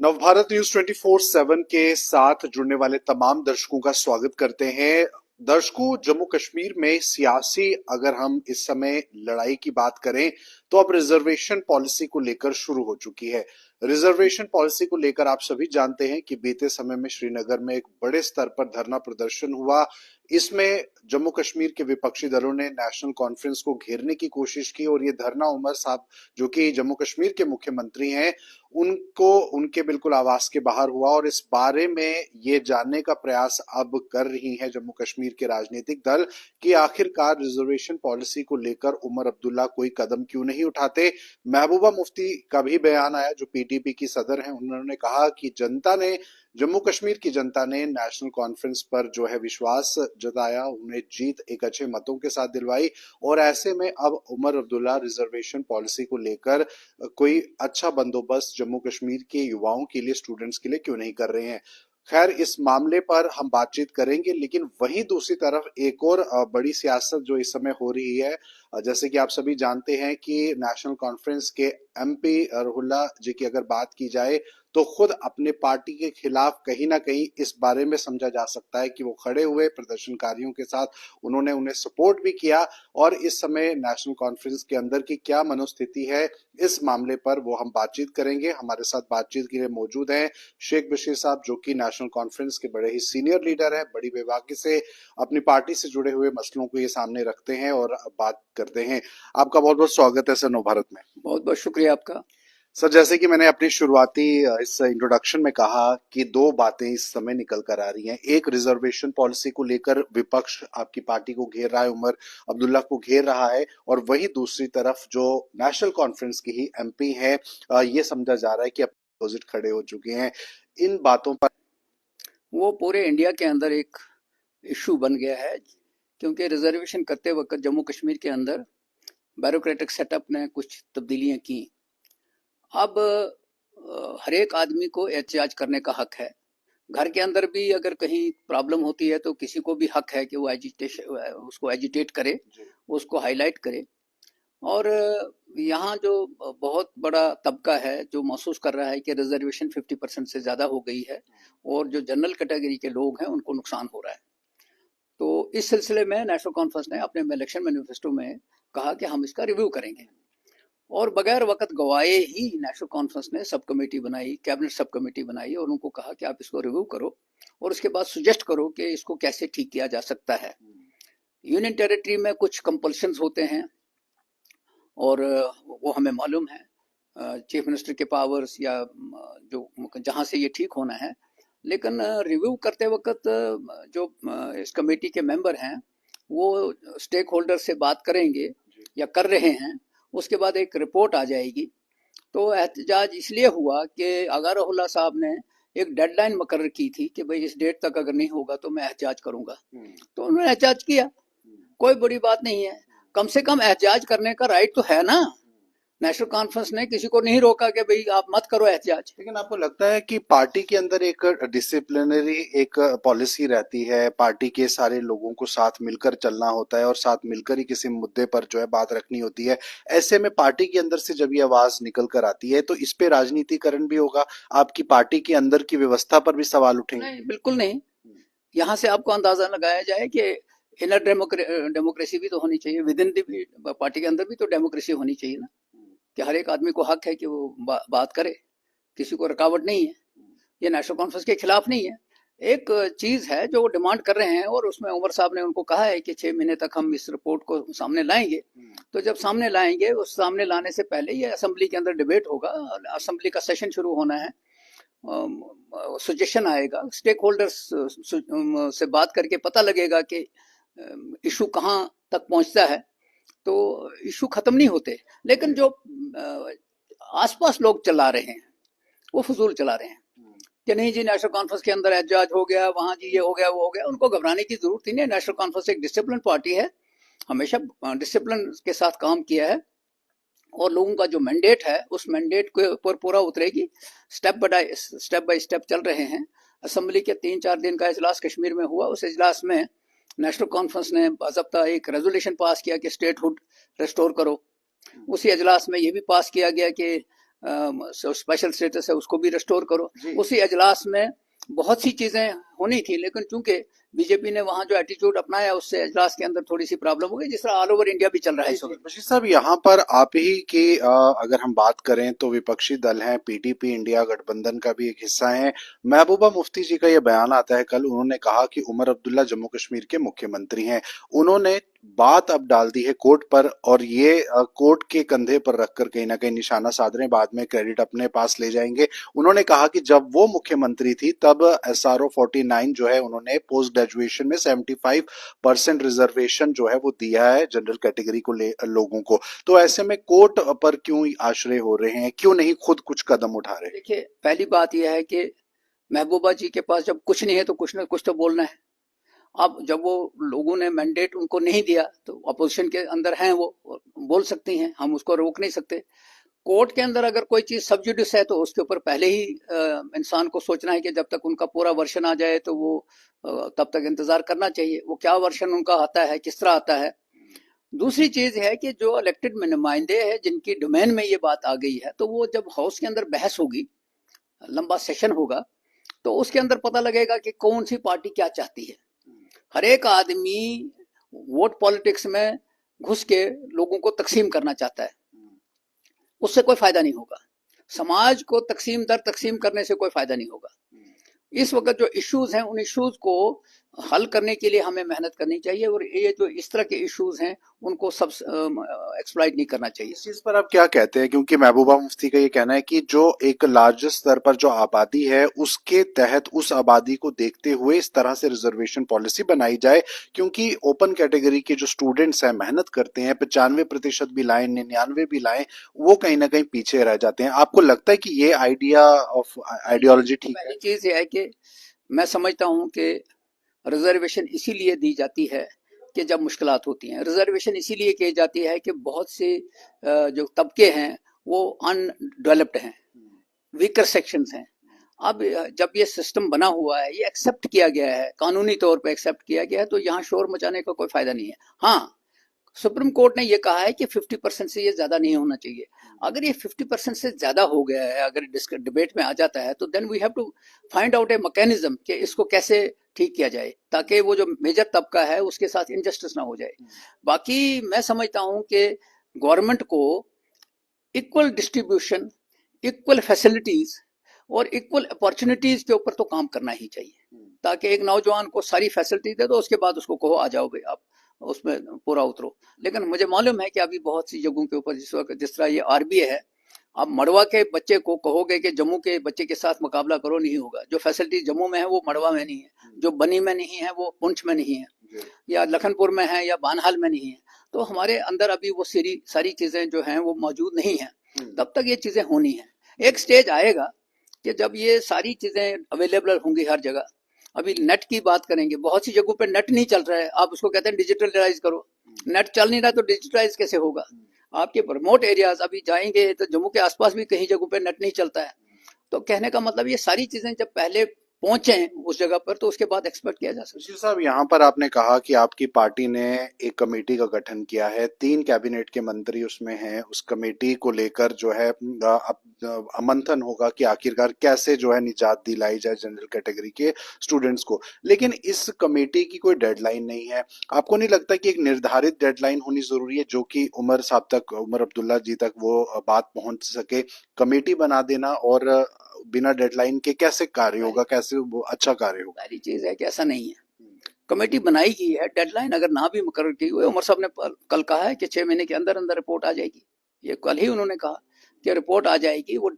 Navbharat news 24/7 के साथ जुड़ने वाले तमाम दर्शकों का स्वागत करते हैं। दर्शकों, जम्मू कश्मीर में सियासी अगर हम इस समय लड़ाई की बात करें तो अब रिजर्वेशन पॉलिसी को लेकर शुरू हो चुकी है। रिजर्वेशन पॉलिसी को लेकर आप सभी जानते हैं कि बीते समय में श्रीनगर में एक बड़े स्तर पर धरना प्रदर्शन हुआ। इसमें जम्मू कश्मीर के विपक्षी दलों ने नेशनल कॉन्फ्रेंस को घेरने की कोशिश की और ये धरना उमर साहब, जो कि जम्मू कश्मीर के मुख्यमंत्री हैं, उनको उनके बिल्कुल आवास के बाहर हुआ और इस बारे में ये जानने का प्रयास अब कर रही है जम्मू कश्मीर के राजनीतिक दल कि आखिरकार रिजर्वेशन पॉलिसी को लेकर उमर अब्दुल्ला कोई कदम क्यों नहीं उठाते। महबूबा मुफ्ती का भी बयान आया, जो पीटीपी की सदर हैं। उन्होंने कहा कि जम्मू कश्मीर की जनता ने नेशनल कॉन्फ्रेंस पर जो है विश्वास जताया, उन्हें जीत एक अच्छे मतों के साथ दिलवाई और ऐसे में अब उमर अब्दुल्ला रिजर्वेशन पॉलिसी को लेकर कोई अच्छा बंदोबस्त जम्मू कश्मीर के युवाओं के लिए, स्टूडेंट्स के लिए क्यों नहीं कर रहे हैं। खैर, इस मामले पर हम बातचीत करेंगे, लेकिन वहीं दूसरी तरफ एक और बड़ी सियासत जो इस समय हो रही है। जैसे कि आप सभी जानते हैं कि नेशनल कॉन्फ्रेंस के एमपी रुहुल्ला जी की अगर बात की जाए तो खुद अपने पार्टी के खिलाफ कहीं ना कहीं इस बारे में समझा जा सकता है कि वो खड़े हुए प्रदर्शनकारियों के साथ, उन्होंने उन्हें सपोर्ट भी किया। और इस समय नेशनल कॉन्फ्रेंस के अंदर की क्या मनोस्थिति है, इस मामले पर वो हम बातचीत करेंगे। हमारे साथ बातचीत के लिए मौजूद हैं शेख बशीर साहब, जो कि नेशनल कॉन्फ्रेंस के बड़े ही सीनियर लीडर हैं, बड़ी बेबाकी से अपनी पार्टी से जुड़े हुए मसलों को ये सामने रखते हैं और बात करते हैं। आपका बहुत बहुत स्वागत है सर नव भारत में। बहुत बहुत शुक्रिया आपका। सर, जैसे कि मैंने अपनी शुरुआती इस इंट्रोडक्शन में कहा कि दो बातें इस समय निकल कर आ रही हैं। एक, रिजर्वेशन पॉलिसी को लेकर विपक्ष आपकी पार्टी को घेर रहा है, उमर अब्दुल्ला को घेर रहा है, और वहीं दूसरी तरफ जो नेशनल कॉन्फ्रेंस की ही एमपी है, ये समझा जा रहा है कि अपोजिट खड़े हो चुके हैं। इन बातों पर वो पूरे इंडिया के अंदर एक इशू बन गया है, क्योंकि रिजर्वेशन करते वक्त जम्मू कश्मीर के अंदर ब्यूरोक्रेटिक सेटअप ने कुछ तब्दीलियां की। अब हर एक आदमी को एहतजाज करने का हक है। घर के अंदर भी अगर कहीं प्रॉब्लम होती है तो किसी को भी हक है कि वो उसको एजिटेट करे, उसको हाईलाइट करे। और यहाँ जो बहुत बड़ा तबका है जो महसूस कर रहा है कि रिजर्वेशन 50% से ज़्यादा हो गई है और जो जनरल कैटेगरी के लोग हैं उनको नुकसान हो रहा है। तो इस सिलसिले में नेशनल कॉन्फ्रेंस ने अपने इलेक्शन मैनिफेस्टो में कहा कि हम इसका रिव्यू करेंगे, और बगैर वक्त गवाए ही नेशनल कॉन्फ्रेंस ने सब कमेटी बनाई, कैबिनेट सब कमेटी बनाई, और उनको कहा कि आप इसको रिव्यू करो और उसके बाद सुजेस्ट करो कि इसको कैसे ठीक किया जा सकता है। यूनियन टेरिटरी में कुछ कंपल्शंस होते हैं और वो हमें मालूम है, चीफ मिनिस्टर के पावर्स या जो जहाँ से ये ठीक होना है। लेकिन रिव्यू करते वक्त जो इस कमेटी के मेंबर हैं वो स्टेक होल्डर से बात करेंगे या कर रहे हैं, उसके बाद एक रिपोर्ट आ जाएगी। तो एहतजाज इसलिए हुआ कि अगर रुहुल्ला साहब ने एक डेडलाइन मुकर्रर की थी कि भाई इस डेट तक अगर नहीं होगा तो मैं एहतजाज करूंगा, तो उन्होंने एहतजाज किया। कोई बड़ी बात नहीं है, कम से कम एहतजाज करने का राइट तो है ना। नेशनल कॉन्फ्रेंस ने किसी को नहीं रोका कि भाई आप मत करो एहतजाज। लेकिन आपको लगता है कि पार्टी के अंदर एक डिसिप्लिनरी एक पॉलिसी रहती है, पार्टी के सारे लोगों को साथ मिलकर चलना होता है और साथ मिलकर ही किसी मुद्दे पर जो है बात रखनी होती है। ऐसे में पार्टी के अंदर से जब ये आवाज निकल कर आती है तो इस पे राजनीतिकरण भी होगा, आपकी पार्टी के अंदर की व्यवस्था पर भी सवाल उठेंगे? नहीं, बिल्कुल नहीं। यहाँ से आपको अंदाजा लगाया जाए कि इनर डेमोक्रेसी भी तो होनी चाहिए, विद इन पार्टी के अंदर भी तो डेमोक्रेसी होनी चाहिए ना, कि हर एक आदमी को हक है कि वो बात करे, किसी को रुकावट नहीं है। ये नेशनल कॉन्फ्रेंस के खिलाफ नहीं है। एक चीज है जो वो डिमांड कर रहे हैं, और उसमें उमर साहब ने उनको कहा है कि 6 महीने तक हम इस रिपोर्ट को सामने लाएंगे। तो जब सामने लाएंगे, उस सामने लाने से पहले ये असेंबली के अंदर डिबेट होगा, असेंबली का सेशन शुरू होना है, सजेशन आएगा, स्टेक होल्डर्स से बात करके पता लगेगा कि इशू कहाँ तक पहुंचता है। तो इशू खत्म नहीं होते, लेकिन जो आसपास लोग चला रहे हैं वो फजूल चला रहे हैं कि नहीं जी नेशनल कॉन्फ्रेंस के अंदर एहतजाज हो गया, वहां जी ये हो गया वो हो गया। उनको घबराने की जरूरत ही नहीं। नेशनल कॉन्फ्रेंस एक डिसिप्लिन पार्टी है, हमेशा डिसिप्लिन के साथ काम किया है, और लोगों का जो मैंडेट है उस मैंडेट के ऊपर पूरा उतरेगी। स्टेप बाय स्टेप चल रहे हैं। असेंबली के 3-4 दिन का इजलास कश्मीर में हुआ। उस इजलास में नेशनल कॉन्फ्रेंस ने बाज़ाब्ता एक रेजोल्यूशन पास किया कि स्टेटहुड रेस्टोर करो। उसी इजलास में ये भी पास किया गया कि स्पेशल स्टेटस है उसको भी रिस्टोर करो। जी। उसी अजलास में बहुत सी चीजें होनी थी, लेकिन चूंकि बीजेपी ने वहां जो एटीट्यूड अपनाया उससे अजलास के अंदर थोड़ी सी प्रॉब्लम हो गई, जिस तरह ऑल ओवर इंडिया भी चल रहा है जी, इस जी। वक्त। बशीर साहब, यहाँ पर आप ही की अगर हम बात करें तो विपक्षी दल हैं, पीडीपी इंडिया गठबंधन का भी एक हिस्सा है। महबूबा मुफ्ती जी का ये बयान आता है कल, उन्होंने कहा कि उमर अब्दुल्ला जम्मू कश्मीर के मुख्यमंत्री हैं। उन्होंने बात अब डाल दी है कोर्ट पर, और ये कोर्ट के कंधे पर रखकर कहीं ना कहीं निशाना साध रहे हैं, बाद में क्रेडिट अपने पास ले जाएंगे। उन्होंने कहा कि जब वो मुख्यमंत्री थी तब SRO 49 जो है, उन्होंने पोस्ट ग्रेजुएशन में 75% रिजर्वेशन जो है वो दिया है जनरल कैटेगरी को लोगों को। तो ऐसे में कोर्ट पर क्यों आश्रय हो रहे हैं, क्यों नहीं खुद कुछ कदम उठा रहे? देखिए, पहली बात यह है कि महबूबा जी के पास जब कुछ नहीं है तो कुछ ना कुछ तो बोलना है। अब जब वो लोगों ने मैंडेट उनको नहीं दिया तो अपोजिशन के अंदर हैं, वो बोल सकती हैं, हम उसको रोक नहीं सकते। कोर्ट के अंदर अगर कोई चीज सब्जुडिस है तो उसके ऊपर पहले ही इंसान को सोचना है कि जब तक उनका पूरा वर्षन आ जाए तो वो तब तक इंतजार करना चाहिए। वो क्या वर्षन उनका आता है, किस तरह आता है। दूसरी चीज है कि जो इलेक्टेड नुमाइंदे हैं जिनकी डोमेन में ये बात आ गई है, तो वो जब हाउस के अंदर बहस होगी, लंबा सेशन होगा, तो उसके अंदर पता लगेगा कि कौन सी पार्टी क्या चाहती है। हर एक आदमी वोट पॉलिटिक्स में घुस के लोगों को तकसीम करना चाहता है, उससे कोई फायदा नहीं होगा। समाज को तकसीम दर तकसीम करने से कोई फायदा नहीं होगा। इस वक्त जो इश्यूज हैं उन इश्यूज को हल करने के लिए हमें मेहनत करनी चाहिए, और ये जो इस तरह के इश्यूज हैं उनको सब एक्सप्लॉइट नहीं करना चाहिए। इस चीज पर आप क्या कहते हैं? क्योंकि महबूबा मुफ्ती का ये कहना है कि जो एक लार्ज स्तर पर जो आबादी है उसके तहत उस आबादी को देखते हुए इस तरह से रिजर्वेशन पॉलिसी बनाई जाए, क्योंकि ओपन कैटेगरी के जो स्टूडेंट्स हैं, मेहनत करते हैं, 95% भी लाए, 99 भी लाए, वो कहीं ना कहीं पीछे रह जाते हैं। आपको लगता है कि ये आइडिया ऑफ आइडियोलॉजी ठीक है? पहली चीज ये है कि मैं समझता हूं कि रिजर्वेशन इसीलिए दी जाती है कि जब मुश्किलात होती हैं। रिजर्वेशन इसीलिए की जाती है कि बहुत से जो तबके हैं वो अनडेवलप्ड हैं, वीकर सेक्शंस हैं। अब जब ये सिस्टम बना हुआ है, ये एक्सेप्ट किया गया है, कानूनी तौर पे एक्सेप्ट किया गया है, तो यहाँ शोर मचाने का कोई फायदा नहीं है। हाँ, सुप्रीम कोर्ट ने ये कहा है कि 50% से ये ज्यादा नहीं होना चाहिए। अगर ये 50% से ज्यादा हो गया है, अगर डिबेट में आ जाता है, तो then we have to find out a mechanism कि इसको कैसे ठीक किया जाए, ताकि वो जो मेजर तबका है उसके साथ इनजस्टिस ना हो जाए। बाकी मैं समझता हूं कि गवर्नमेंट को इक्वल डिस्ट्रीब्यूशन, इक्वल फैसिलिटीज और इक्वल अपॉर्चुनिटीज के ऊपर तो काम करना ही चाहिए, ताकि एक नौजवान को सारी फैसिलिटी दे दो, उसके बाद उसको कहो आ जाओ भाई आप उसमें पूरा उतरो। लेकिन मुझे मालूम है कि अभी बहुत सी जगहों के ऊपर जिस वक्त जिस तरह ये आरबीए है, आप मड़वा के बच्चे को कहोगे कि जम्मू के बच्चे के साथ मुकाबला करो, नहीं होगा। जो फैसिलिटी जम्मू में है वो मड़वा में नहीं है, जो बनी में नहीं है वो पुंछ में नहीं है, या लखनपुर में है या बानहाल में नहीं है। तो हमारे अंदर अभी वो सारी चीजें जो हैं वो मौजूद नहीं है। तब तक ये चीजें होनी है। एक स्टेज आएगा कि जब ये सारी चीजें अवेलेबल होंगी हर जगह। अभी नेट की बात करेंगे, बहुत सी जगहों पे नेट नहीं चल रहा है, आप उसको कहते हैं डिजिटलाइज करो। नेट चल नहीं रहा तो डिजिटलाइज कैसे होगा? आपके रिमोट एरियाज अभी जाएंगे तो जम्मू के आसपास भी कहीं जगहों पे नेट नहीं चलता है। तो कहने का मतलब ये सारी चीजें जब पहले पहुंचे उस जगह पर, तो उसके बाद एक्सपेक्ट किया जा सकता है। सुशील साहब, यहाँ पर आपने कहा कि आपकी पार्टी ने एक कमेटी का गठन किया है, 3 कैबिनेट के मंत्री उसमें हैं। उस कमेटी को लेकर जो है मंथन होगा कि आखिरकार कैसे जो है निजात दिलाई जाए जनरल कैटेगरी के स्टूडेंट्स को। लेकिन इस कमेटी की कोई डेडलाइन नहीं है। आपको नहीं लगता कि एक निर्धारित डेडलाइन होनी जरूरी है, जो कि उमर साहब तक, उमर अब्दुल्ला जी तक वो बात पहुंच सके? कमेटी बना देना और बिना डेडलाइन के कैसे कार्य होगा, कैसे वो अच्छा कार्य होगा? पहली चीज है कि ऐसा नहीं है। कमेटी बनाई गई है, डेडलाइन अगर ना भी मुकर्रर की हुई, उमर साहब ने कल कहा है कि 6 महीने के अंदर अंदर रिपोर्ट आ जाएगी। ये कल ही उन्होंने कहा कि रिपोर्ट आ जाएगी, वो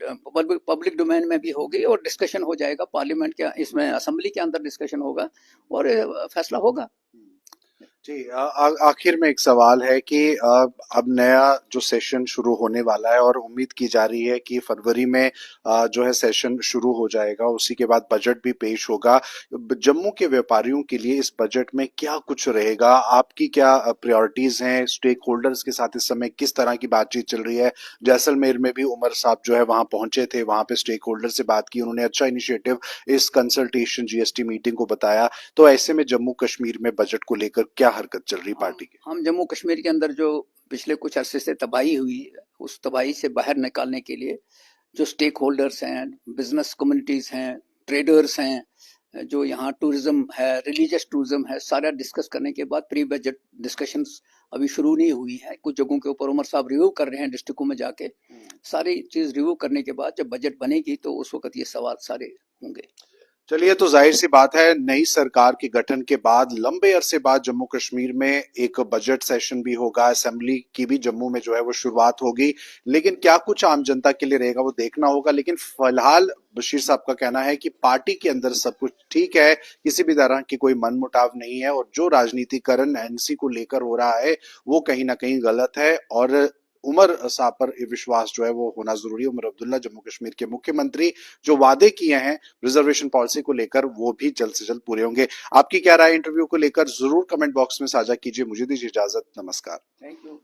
पब्लिक डोमेन में भी होगी और डिस्कशन हो जाएगा पार्लियामेंट के, इसमें असेंबली के अंदर डिस्कशन होगा और फैसला होगा। जी, आखिर में एक सवाल है कि अब नया जो सेशन शुरू होने वाला है और उम्मीद की जा रही है कि फरवरी में जो है सेशन शुरू हो जाएगा, उसी के बाद बजट भी पेश होगा। जम्मू के व्यापारियों के लिए इस बजट में क्या कुछ रहेगा? आपकी क्या प्रायोरिटीज हैं? स्टेक होल्डर्स के साथ इस समय किस तरह की बातचीत चल रही है? जैसलमेर में भी उमर साहब जो है वहां पहुंचे थे, वहां पे स्टेक होल्डर से बात की, उन्होंने अच्छा इनिशिएटिव इस कंसल्टेशन जीएसटी मीटिंग को बताया। तो ऐसे में जम्मू कश्मीर में बजट को लेकर क्या हरकत चल रही पार्टी की? हम जम्मू कश्मीर के अंदर जो पिछले कुछ अरसे से तबाही हुई, उस तबाही से बाहर निकालने के लिए जो स्टेक होल्डर्स हैं, बिजनेस कम्युनिटीज हैं, ट्रेडर्स हैं, जो यहाँ टूरिज्म है, रिलीजियस टूरिज्म है, सारा डिस्कस करने के बाद प्री बजट डिस्कशंस अभी शुरू नहीं हुई है। कुछ जगहों के ऊपर उमर साहब रिव्यू कर रहे हैं डिस्ट्रिक्टों में जाके। सारी चीज रिव्यू करने के बाद जब बजट बनेगी तो उस वक्त ये सवाल सारे होंगे। चलिए, तो जाहिर सी बात है, नई सरकार के गठन के बाद लंबे अरसे बाद जम्मू कश्मीर में एक बजट सेशन भी होगा, असेंबली की भी जम्मू में जो है वो शुरुआत होगी। लेकिन क्या कुछ आम जनता के लिए रहेगा वो देखना होगा। लेकिन फिलहाल बशीर साहब का कहना है कि पार्टी के अंदर सब कुछ ठीक है, किसी भी तरह की कोई मनमुटाव नहीं है, और जो राजनीतिकरण एनसी को लेकर हो रहा है वो कहीं ना कहीं गलत है। और उमर साहब पर विश्वास जो है वो होना जरूरी है। उमर अब्दुल्ला जम्मू कश्मीर के मुख्यमंत्री, जो वादे किए हैं रिजर्वेशन पॉलिसी को लेकर वो भी जल्द से जल्द पूरे होंगे। आपकी क्या राय इंटरव्यू को लेकर जरूर कमेंट बॉक्स में साझा कीजिए। मुझे दीजिए इजाजत, नमस्कार। Thank you.